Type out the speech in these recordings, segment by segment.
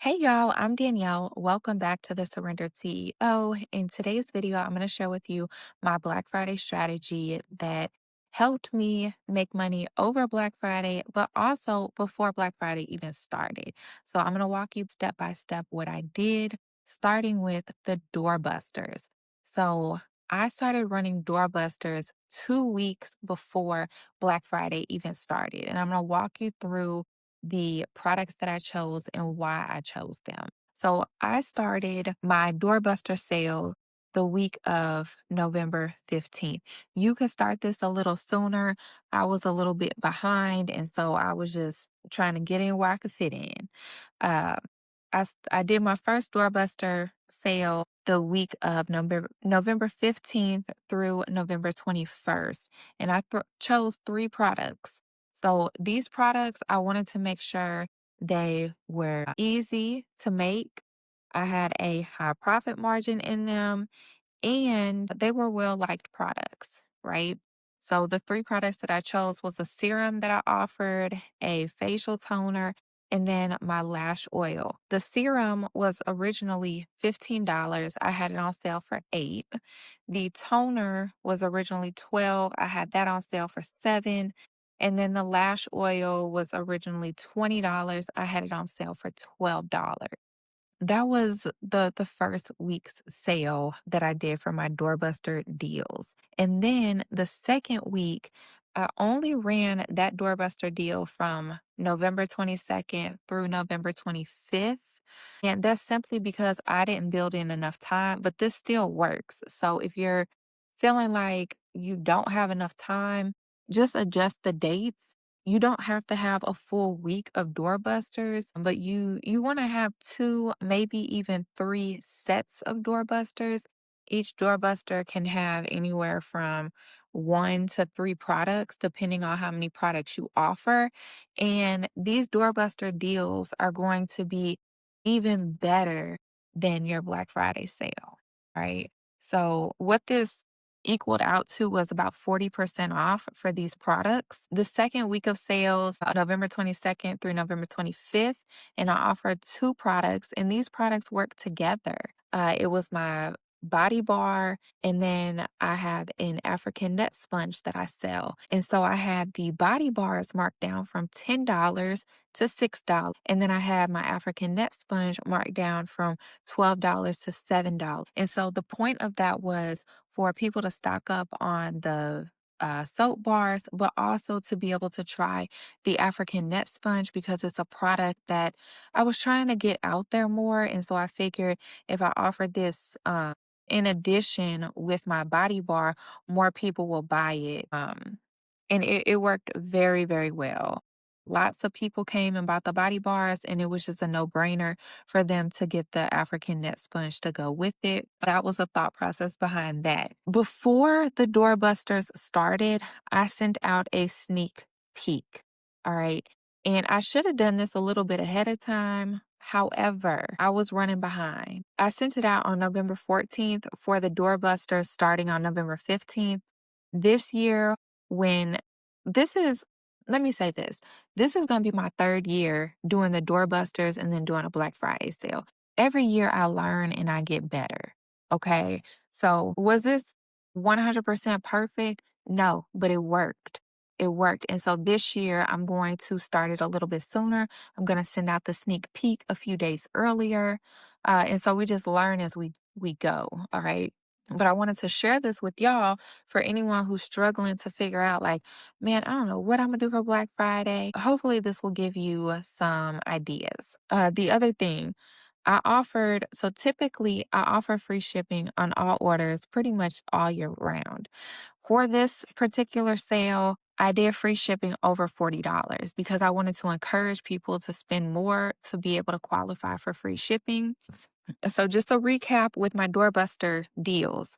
Hey y'all, I'm Danielle. Welcome back to the Surrendered CEO. In today's video, I'm going to share with you my Black Friday strategy that helped me make money over Black Friday, but also before Black Friday even started. So I'm going to walk you step by step what I did, starting with the doorbusters. So I started running doorbusters 2 weeks before Black Friday even started. And I'm going to walk you through the products that I chose and why I chose them. So I started my doorbuster sale the week of November 15th. You could start this a little sooner. I was a little bit behind, and so I was just trying to get in where I could fit in. Uh, I did my first doorbuster sale the week of November 15th through November 21st, and I chose three products. So these products, I wanted to make sure they were easy to make. I had a high profit margin in them and they were well liked products, right? So the three products that I chose was a serum that I offered, a facial toner, and then my lash oil. The serum was originally $15. I had it on sale for 8. The toner was originally 12. I had that on sale for 7. And then the lash oil was originally $20. I had it on sale for $12. That was the first week's sale that I did for my doorbuster deals. And then the second week, I only ran that doorbuster deal from November 22nd through November 25th. And that's simply because I didn't build in enough time, but this still works. So if you're feeling like you don't have enough time, just adjust the dates. You don't have to have a full week of doorbusters, but you want to have two, maybe even three sets of doorbusters. Each doorbuster can have anywhere from 1 to 3 products, depending on how many products you offer. And these doorbuster deals are going to be even better than your Black Friday sale, right? So what this equaled out to was about 40% off for these products. The second week of sales, November 22nd through November 25th, and I offered two products, and these products work together. It was my body bar, and then I have an African net sponge that I sell. And so I had the body bars marked down from $10 to $6. And then I had my African net sponge marked down from $12 to $7. And so the point of that was for people to stock up on the soap bars, but also to be able to try the African net sponge because it's a product that I was trying to get out there more. And so I figured if I offered this in addition with my body bar, more people will buy it. And it worked very, very well. Lots of people came and bought the body bars, and it was just a no brainer for them to get the African net sponge to go with it. That was a thought process behind that. Before the doorbusters started, I sent out a sneak peek. All right. And I should have done this a little bit ahead of time. However, I was running behind. I sent it out on November 14th for the doorbusters starting on November 15th. This year, when this is, let me say this is going to be my third year doing the doorbusters and then doing a Black Friday sale. Every year I learn and I get better. Okay. So was this 100% perfect? No, but it worked. It worked. And so this year I'm going to start it a little bit sooner. I'm going to send out the sneak peek a few days earlier. And so we just learn as we go. All right. But I wanted to share this with y'all for anyone who's struggling to figure out, like, man, I don't know what I'm gonna do for Black Friday. Hopefully, this will give you some ideas. The other thing, so typically I offer free shipping on all orders pretty much all year round. For this particular sale, I did free shipping over $40 because I wanted to encourage people to spend more to be able to qualify for free shipping. So just a recap with my doorbuster deals.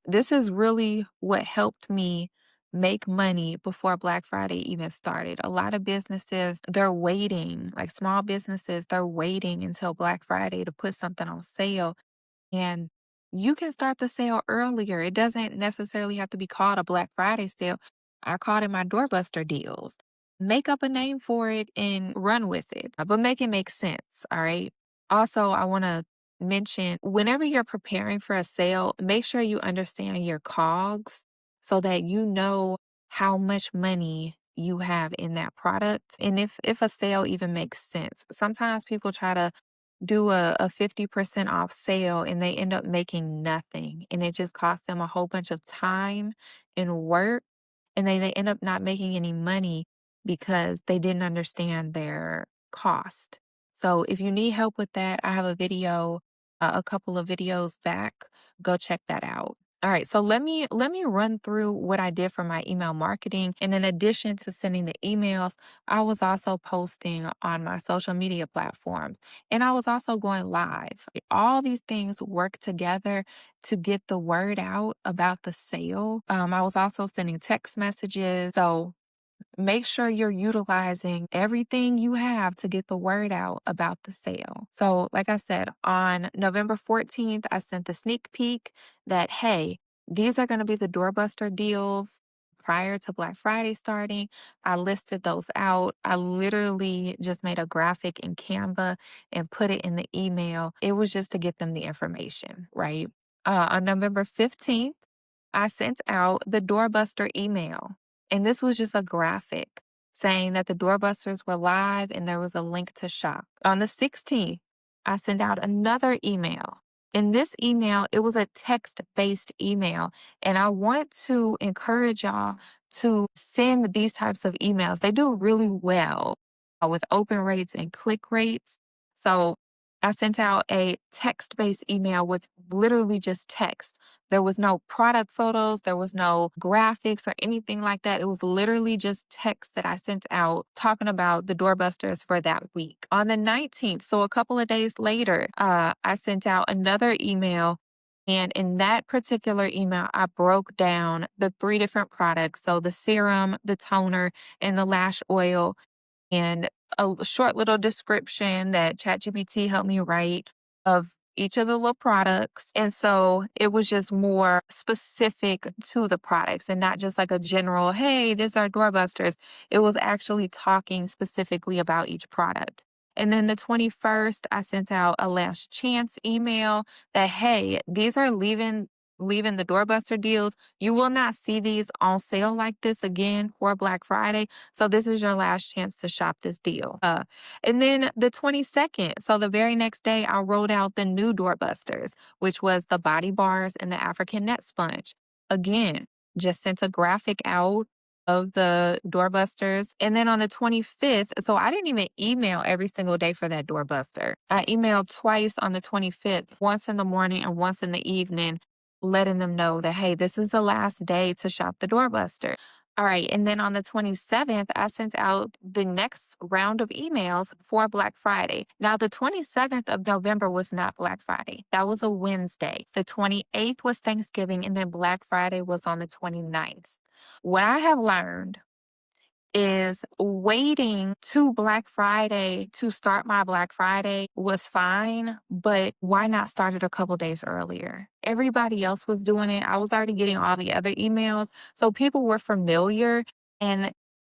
This is really what helped me make money before Black Friday even started. A lot of businesses, they're waiting, like small businesses, they're waiting until Black Friday to put something on sale. And you can start the sale earlier. It doesn't necessarily have to be called a Black Friday sale. I called it my doorbuster deals. make up a name for it and run with it, but make it make sense. All right. Also, I want to mention whenever you're preparing for a sale, make sure you understand your COGS so that you know how much money you have in that product and if a sale even makes sense. Sometimes people try to do a 50% off sale and they end up making nothing and it just costs them a whole bunch of time and work and they end up not making any money because they didn't understand their cost. So if you need help with that, I have a video, a couple of videos back. Go check that out. All right, so let me run through what I did for my email marketing. And in addition to sending the emails, I was also posting on my social media platforms and I was also going live. All these things work together to get the word out about the sale. I was also sending text messages. So make sure you're utilizing everything you have to get the word out about the sale. So, like I said, on November 14th, I sent the sneak peek that, hey, these are going to be the doorbuster deals prior to Black Friday starting. I listed those out. I literally just made a graphic in Canva and put it in the email. It was just to get them the information, right? On November 15th, I sent out the doorbuster email. And this was just a graphic saying that the doorbusters were live and there was a link to shop. On the 16th, I sent out another email. In this email, it was a text based email. And I want to encourage y'all to send these types of emails. They do really well with open rates and click rates. So I sent out a text based email with literally just text. There was no product photos, there was no graphics or anything like that. It was literally just text that I sent out talking about the doorbusters for that week. On the 19th, so a couple of days later, I sent out another email. And in that particular email, I broke down the three different products. So the serum, the toner, and the lash oil and a short little description that ChatGPT helped me write of each of the little products. And so it was just more specific to the products and not just like a general, hey, these are doorbusters. It was actually talking specifically about each product. And then the 21st, I sent out a last chance email that, hey, these are leaving the doorbuster deals. You will not see these on sale like this again for Black Friday. So this is your last chance to shop this deal. And then the 22nd, so the very next day, I rolled out the new doorbusters, which was the body bars and the African net sponge. Again, just sent a graphic out of the doorbusters. And then on the 25th, so I didn't even email every single day for that doorbuster. I emailed twice on the 25th, once in the morning and once in the evening, letting them know that, hey, this is the last day to shop the doorbuster. All right. And then on the 27th, I sent out the next round of emails for Black Friday. Now, the 27th of November was not Black Friday. That was a Wednesday. The 28th was Thanksgiving, and then Black Friday was on the 29th. What I have learned is waiting to Black Friday to start my Black Friday was fine, but why not start it a couple days earlier? Everybody else was doing it. I was already getting all the other emails. So people were familiar. And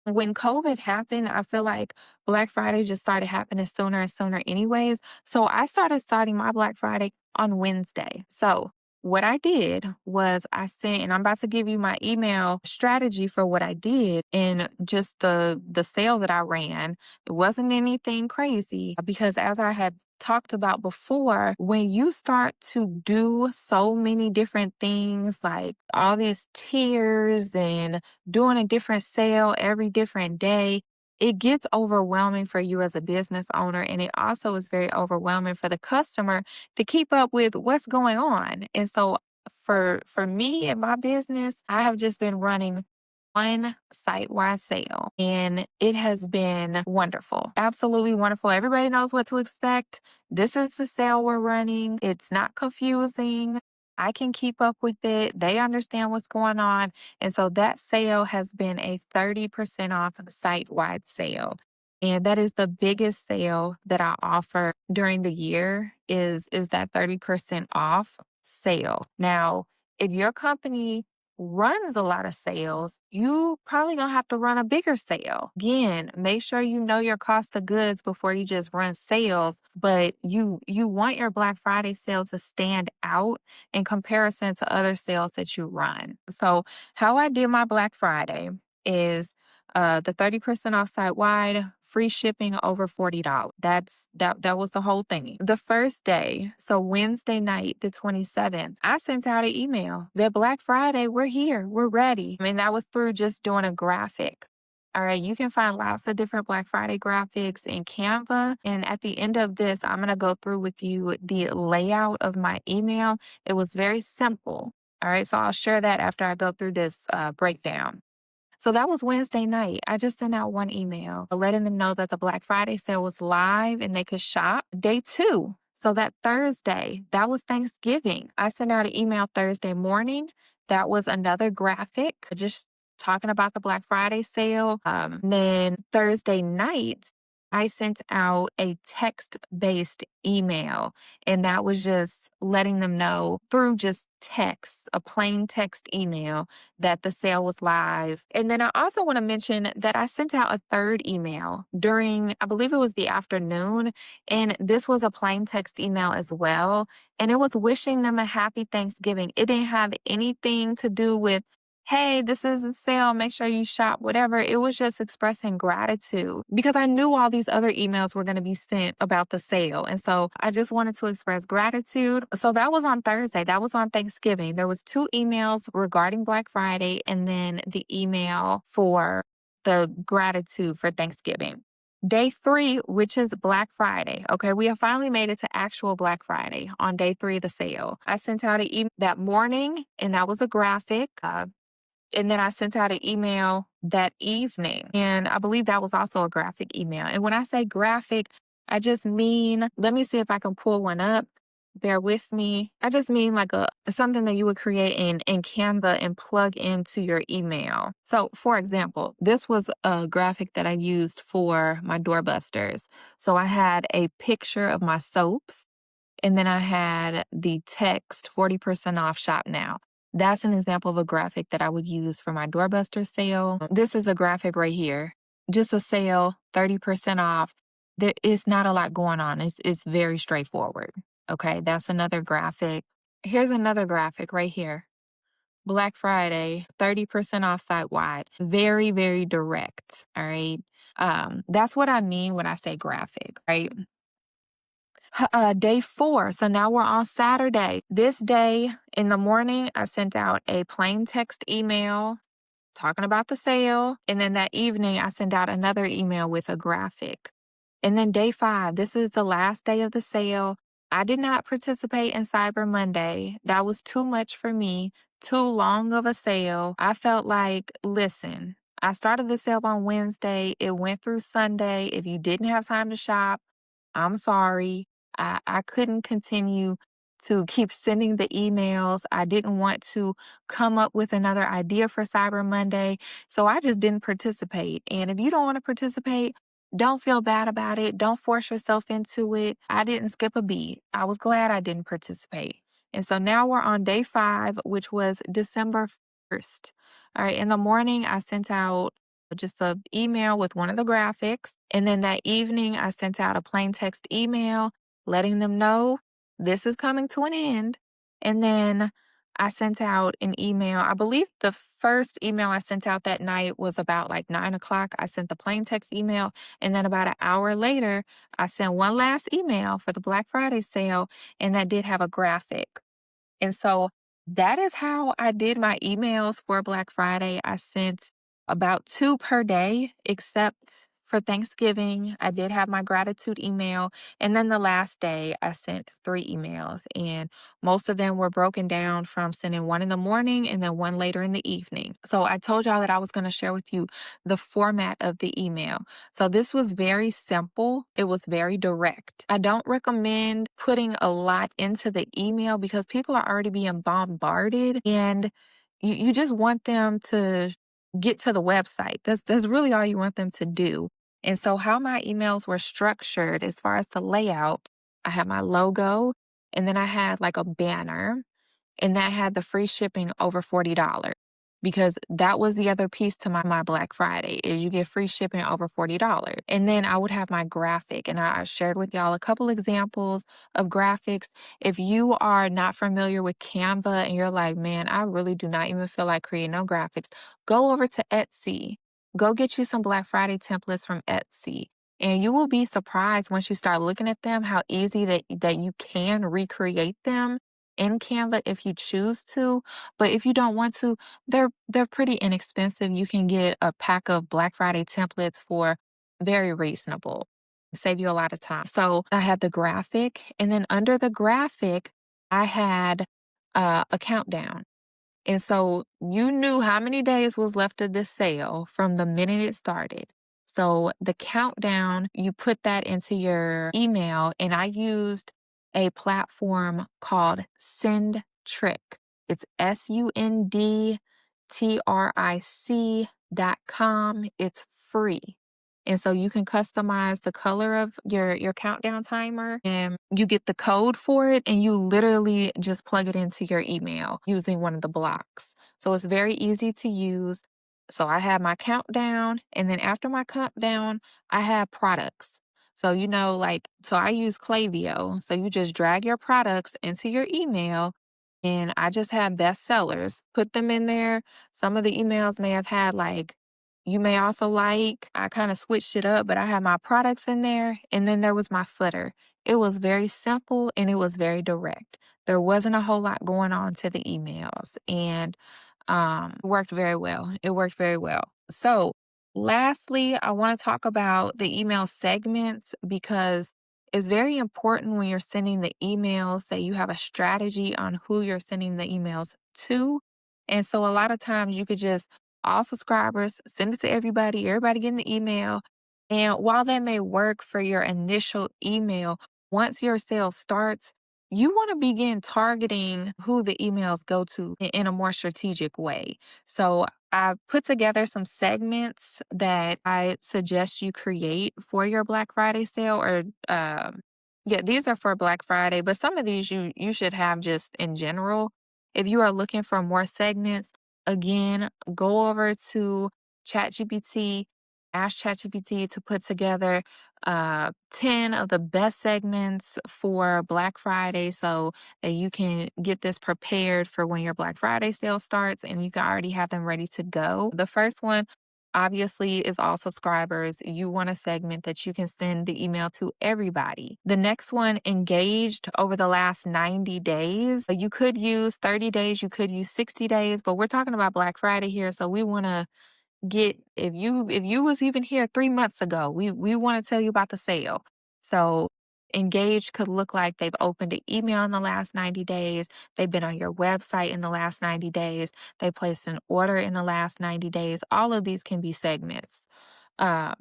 when COVID happened, I feel like Black Friday just started happening sooner and sooner, anyways. So I started starting my Black Friday on Wednesday. So what I did was I sent, and I'm about to give you my email strategy for what I did and just the sale that I ran. It wasn't anything crazy because as I had talked about before, when you start to do so many different things like all these tiers and doing a different sale every different day, it gets overwhelming for you as a business owner. And it also is very overwhelming for the customer to keep up with what's going on. And so for me and my business, I have just been running one site-wide sale and it has been wonderful. Absolutely wonderful. Everybody knows what to expect. This is the sale we're running. It's not confusing. I can keep up with it. They understand what's going on. And so that sale has been a 30% off site-wide sale. And that is the biggest sale that I offer during the year is that 30% off sale. Now, if your company runs a lot of sales, you probably gonna have to run a bigger sale. Again, make sure you know your cost of goods before you just run sales, but you want your Black Friday sale to stand out in comparison to other sales that you run. So how I did my Black Friday is the 30% off site wide, free shipping over $40. That was the whole thing. The first day, so Wednesday night, the 27th, I sent out an email that Black Friday, we're here, we're ready. I mean, that was through just doing a graphic. All right, you can find lots of different Black Friday graphics in Canva. And at the end of this, I'm going to go through with you the layout of my email. It was very simple. All right, so I'll share that after I go through this breakdown. So that was Wednesday night. I just sent out one email letting them know that the Black Friday sale was live and they could shop. Day two. So that Thursday, that was Thanksgiving. I sent out an email Thursday morning. That was another graphic just talking about the Black Friday sale. Then Thursday night, I sent out a text based email, and that was just letting them know through just text, a plain text email, that the sale was live. And then I also want to mention that I sent out a third email during, I believe it was the afternoon, and this was a plain text email as well. And it was wishing them a happy Thanksgiving. It didn't have anything to do with, hey, this is a sale, make sure you shop, whatever. It was just expressing gratitude because I knew all these other emails were going to be sent about the sale. And so I just wanted to express gratitude. So that was on Thursday. That was on Thanksgiving. There was 2 emails regarding Black Friday and then the email for the gratitude for Thanksgiving. Day 3, which is Black Friday. Okay, we have finally made it to actual Black Friday on day 3 of the sale. I sent out an email that morning, and that was a graphic. And then I sent out an email that evening. And I believe that was also a graphic email. And when I say graphic, I just mean, let me see if I can pull one up. Bear with me. I just mean like something that you would create in Canva and plug into your email. So for example, this was a graphic that I used for my doorbusters. So I had a picture of my soaps, and then I had the text 40% off shop now. That's an example of a graphic that I would use for my doorbuster sale. This is a graphic right here. Just a sale, 30% off. There is not a lot going on. It's very straightforward. Okay, that's another graphic. Here's another graphic right here. Black Friday, 30% off site wide. Very, very direct. All right. That's what I mean when I say graphic, right? Day 4. So now we're on Saturday. This day in the morning, I sent out a plain text email talking about the sale. And then that evening, I sent out another email with a graphic. And then day 5, this is the last day of the sale. I did not participate in Cyber Monday. That was too much for me, too long of a sale. I felt like, listen, I started the sale on Wednesday. It went through Sunday. If you didn't have time to shop, I'm sorry. I couldn't continue to keep sending the emails. I didn't want to come up with another idea for Cyber Monday. So I just didn't participate. And if you don't want to participate, don't feel bad about it. Don't force yourself into it. I didn't skip a beat. I was glad I didn't participate. And so now we're on day 5, which was December 1st. All right. In the morning, I sent out just an email with one of the graphics. And then that evening, I sent out a plain text email letting them know this is coming to an end. And then I sent out an email. I believe the first email I sent out that night was about like 9 o'clock. I sent the plain text email. And then about an hour later, I sent one last email for the Black Friday sale. And that did have a graphic. And so that is how I did my emails for Black Friday. I sent about 2 per day, except for Thanksgiving. I did have my gratitude email. And then the last day, I sent 3 emails. And most of them were broken down from sending one in the morning and then one later in the evening. So I told y'all that I was going to share with you the format of the email. So this was very simple. It was very direct. I don't recommend putting a lot into the email because people are already being bombarded, and you just want them to get to the website. That's really all you want them to do. And so how my emails were structured as far as the layout, I had my logo, and then I had like a banner, and that had the free shipping over $40. because that was the other piece to my Black Friday is you get free shipping over $40. And then I would have my graphic, and I shared with y'all a couple examples of graphics. If you are not familiar with Canva and you're like, man, I really do not even feel like creating no graphics, go over to Etsy. Go get you some Black Friday templates from Etsy. And you will be surprised once you start looking at them how easy that you can recreate them in Canva if you choose to. But if you don't want to, they're pretty inexpensive. You can get a pack of Black Friday templates for very reasonable. Save you a lot of time. So I had the graphic, and then under the graphic, I had a countdown. And so you knew how many days was left of this sale from the minute it started. So the countdown, you put that into your email, and I used a platform called Sendtrick. It's SUNDTRIC.com. It's free. And so you can customize the color of your countdown timer, and you get the code for it, and you literally just plug it into your email using one of the blocks. So it's very easy to use. So I have my countdown, and then after my countdown, I have products. So, so I use Klaviyo. So you just drag your products into your email, and I just have bestsellers, put them in there. Some of the emails may have had like, you may also like, I kind of switched it up, but I had my products in there, and then there was my footer. It was very simple and it was very direct. There wasn't a whole lot going on to the emails, and it worked very well. It worked very well. So, lastly, I want to talk about the email segments because it's very important when you're sending the emails that you have a strategy on who you're sending the emails to. And so, a lot of times you could just all subscribers, send it to everybody getting the email. And while that may work for your initial email, once your sale starts, you want to begin targeting who the emails go to in a more strategic way. So I put together some segments that I suggest you create for your Black Friday sale, or yeah, these are for Black Friday, but some of these you should have just in general. If you are looking for more segments, again, go over to ChatGPT, ask ChatGPT to put together 10 of the best segments for Black Friday so that you can get this prepared for when your Black Friday sale starts and you can already have them ready to go. The first one, obviously, is all subscribers. You want a segment that you can send the email to everybody. The next one, engaged over the last 90 days. You could use 30 days, you could use 60 days, but we're talking about Black Friday here, so we want to get, if you was even here 3 months ago, we want to tell you about the sale. So engaged could look like they've opened an email in the last 90 days, they've been on your website in the last 90 days, they placed an order in the last 90 days. All of these can be segments. Um,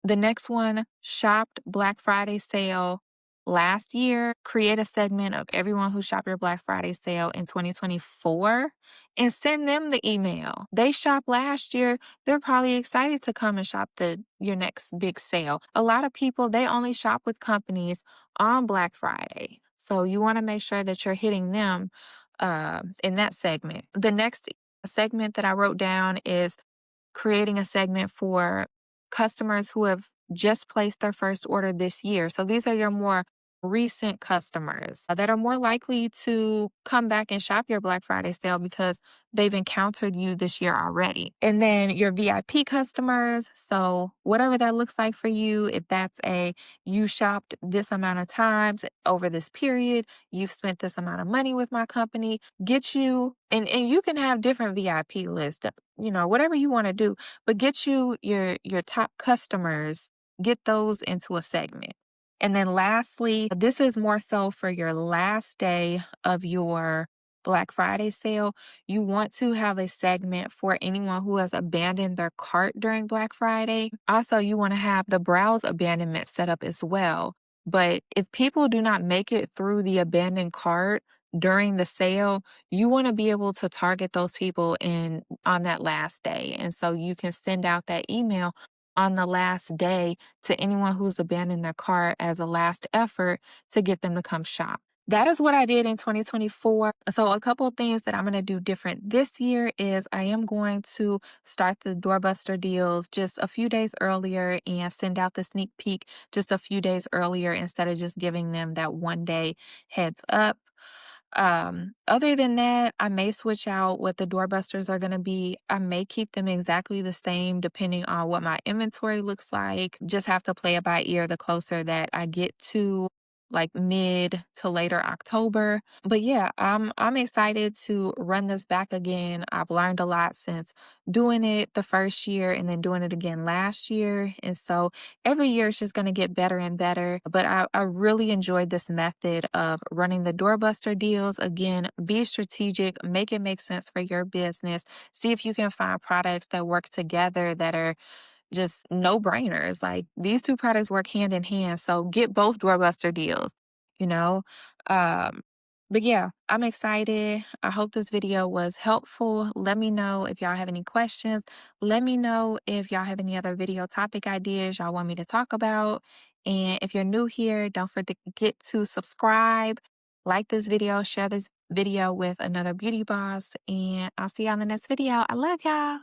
the next one, shopped Black Friday sale last year. Create a segment of everyone who shopped your Black Friday sale in 2024 and send them the email. They shopped last year. They're probably excited to come and shop your next big sale. A lot of people, they only shop with companies on Black Friday. So you want to make sure that you're hitting them in that segment. The next segment that I wrote down is creating a segment for customers who have just placed their first order this year. So these are your more recent customers that are more likely to come back and shop your Black Friday sale because they've encountered you this year already. And then your VIP customers. So whatever that looks like for you, if that's you shopped this amount of times over this period, you've spent this amount of money with my company, get you, and you can have different VIP lists, whatever you want to do, but get you your top customers, get those into a segment. And then lastly, this is more so for your last day of your Black Friday sale. You want to have a segment for anyone who has abandoned their cart during Black Friday. Also, you want to have the browse abandonment set up as well. But if people do not make it through the abandoned cart during the sale, you want to be able to target those people on that last day. And so you can send out that email on the last day to anyone who's abandoned their cart as a last effort to get them to come shop. That is what I did in 2024. So a couple of things that I'm going to do different this year is I am going to start the doorbuster deals just a few days earlier and send out the sneak peek just a few days earlier instead of just giving them that 1 day heads up. Other than that, I may switch out what the doorbusters are going to be. I may keep them exactly the same depending on what my inventory looks like. Just have to play it by ear the closer that I get to like mid to later October. But yeah, I'm excited to run this back again. I've learned a lot since doing it the first year and then doing it again last year. And so every year it's just going to get better and better. But I really enjoyed this method of running the doorbuster deals. Again, be strategic, make it make sense for your business. See if you can find products that work together that are just no brainers. Like these two products work hand in hand. So get both doorbuster deals, you know? Um, but yeah, I'm excited. I hope this video was helpful. Let me know if y'all have any questions. Let me know if y'all have any other video topic ideas y'all want me to talk about. And if you're new here, don't forget to subscribe, like this video, share this video with another beauty boss, and I'll see y'all in the next video. I love y'all.